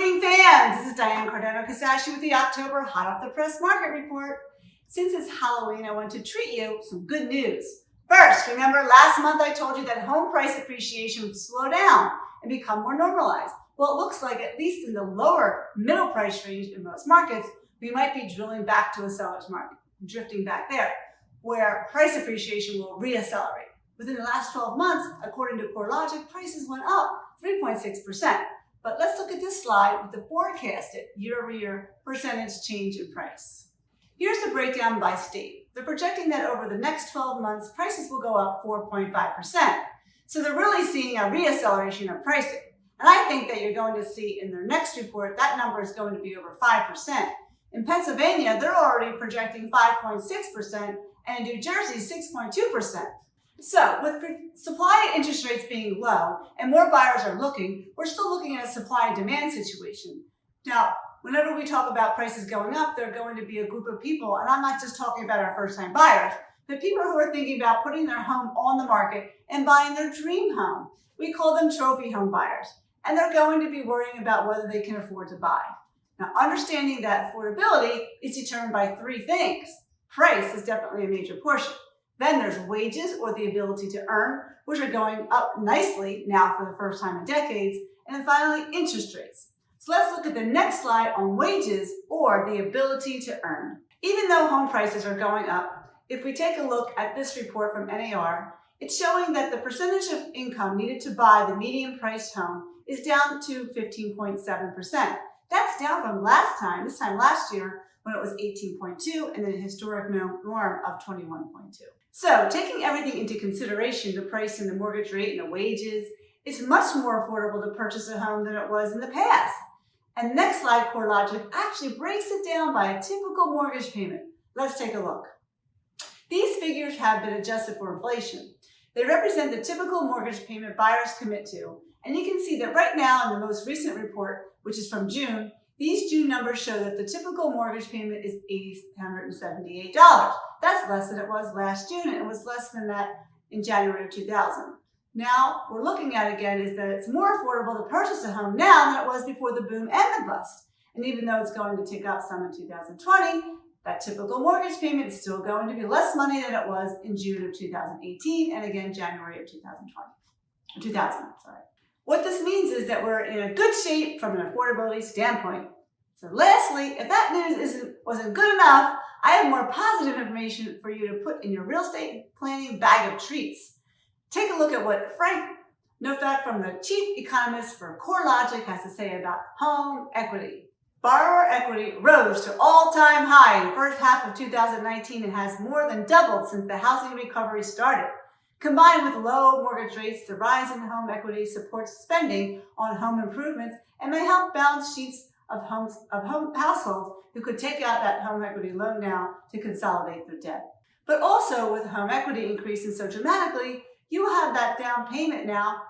morning, fans. This is Diane Cardano-Casacio with the October Hot Off the Press Market Report. Since it's Halloween, I want to treat you with some good news. First, remember last month I told you that home price appreciation would slow down and become more normalized. Well, it looks like at least in the lower middle price range in most markets, we might be drilling back to a seller's market, drifting back there, where price appreciation will reaccelerate. Within the last 12 months, according to CoreLogic, prices went up 3.6%. But let's look at this slide with the forecasted year-over-year percentage change in price. Here's the breakdown by state. They're projecting that over the next 12 months, prices will go up 4.5%. So they're really seeing a reacceleration of pricing. And I think that you're going to see in their next report, that number is going to be over 5%. In Pennsylvania, they're already projecting 5.6%, and in New Jersey, 6.2%. So with supply and interest rates being low and more buyers are looking, we're still looking at a supply and demand situation. Now, whenever we talk about prices going up, there are going to be a group of people, and I'm not just talking about our first-time buyers, but people who are thinking about putting their home on the market and buying their dream home. We call them trophy home buyers, and they're going to be worrying about whether they can afford to buy. Now, understanding that affordability is determined by three things. Price is definitely a major portion. Then there's wages, or the ability to earn, which are going up nicely now for the first time in decades. And then finally, interest rates. So let's look at the next slide on wages, or the ability to earn. Even though home prices are going up, if we take a look at this report from NAR, it's showing that the percentage of income needed to buy the median priced home is down to 15.7%. That's down from this time last year, when it was 18.2 and then a historic norm of 21.2. So taking everything into consideration, the price and the mortgage rate and the wages, it's much more affordable to purchase a home than it was in the past. And the next slide, CoreLogic actually breaks it down by a typical mortgage payment. Let's take a look. These figures have been adjusted for inflation. They represent the typical mortgage payment buyers commit to. And you can see that right now in the most recent report, which is from June, these June numbers show that the typical mortgage payment is $878. That's less than it was last June, and it was less than that in January of 2000. Now, we're looking at again is that it's more affordable to purchase a home now than it was before the boom and the bust. And even though it's going to tick up some in 2020, that typical mortgage payment is still going to be less money than it was in June of 2018 and again January of 2000. What this means is that we're in a good shape from an affordability standpoint. So lastly, if that news wasn't good enough, I have more positive information for you to put in your real estate planning bag of treats. Take a look at what Frank Nowak from the chief economist for CoreLogic has to say about home equity. Borrower equity rose to all-time high in the first half of 2019 and has more than doubled since the housing recovery started. Combined with low mortgage rates, the rise in home equity supports spending on home improvements and may help balance sheets of households who could take out that home equity loan now to consolidate their debt. But also with home equity increasing so dramatically, you have that down payment now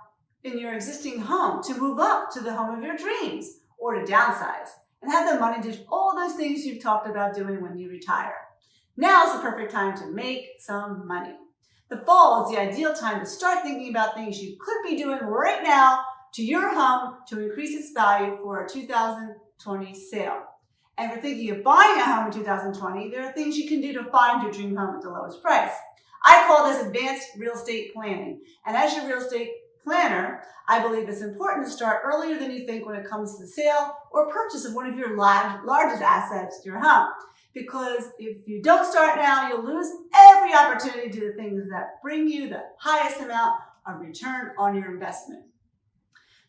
in your existing home to move up to the home of your dreams or to downsize and have the money to do all those things you've talked about doing when you retire. Now is the perfect time to make some money. The fall is the ideal time to start thinking about things you could be doing right now to your home to increase its value for a 2020 sale. And if you're thinking of buying a home in 2020, there are things you can do to find your dream home at the lowest price. I call this advanced real estate planning. And as your real estate planner, I believe it's important to start earlier than you think when it comes to the sale or purchase of one of your largest assets, your home. Because if you don't start now, you'll lose every opportunity to do the things that bring you the highest amount of return on your investment.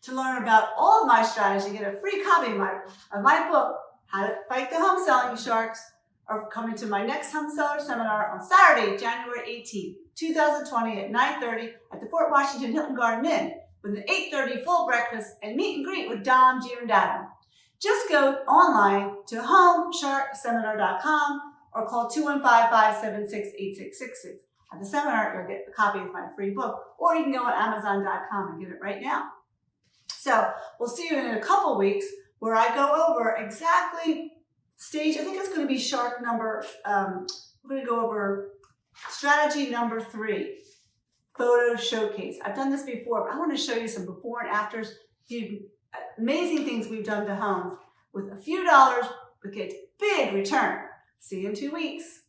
To learn about all of my strategy, get a free copy of my book, How to Fight the Home Selling Sharks, or coming to my next home seller seminar on Saturday, January 18, 2020 at 9:30 at the Fort Washington Hilton Garden Inn with an 8:30 full breakfast and meet and greet with Dom Giordano. Just go online to homesharkseminar.com or call 215-576-8666. At the seminar, you'll get a copy of my free book, or you can go on Amazon.com and get it right now. So we'll see you in a couple weeks where I go over exactly stage, I think it's going to be shark number, we're going to go over strategy number 3, photo showcase. I've done this before, but I want to show you some before and afters. amazing things we've done to homes. With a few dollars, we get big return. See you in 2 weeks.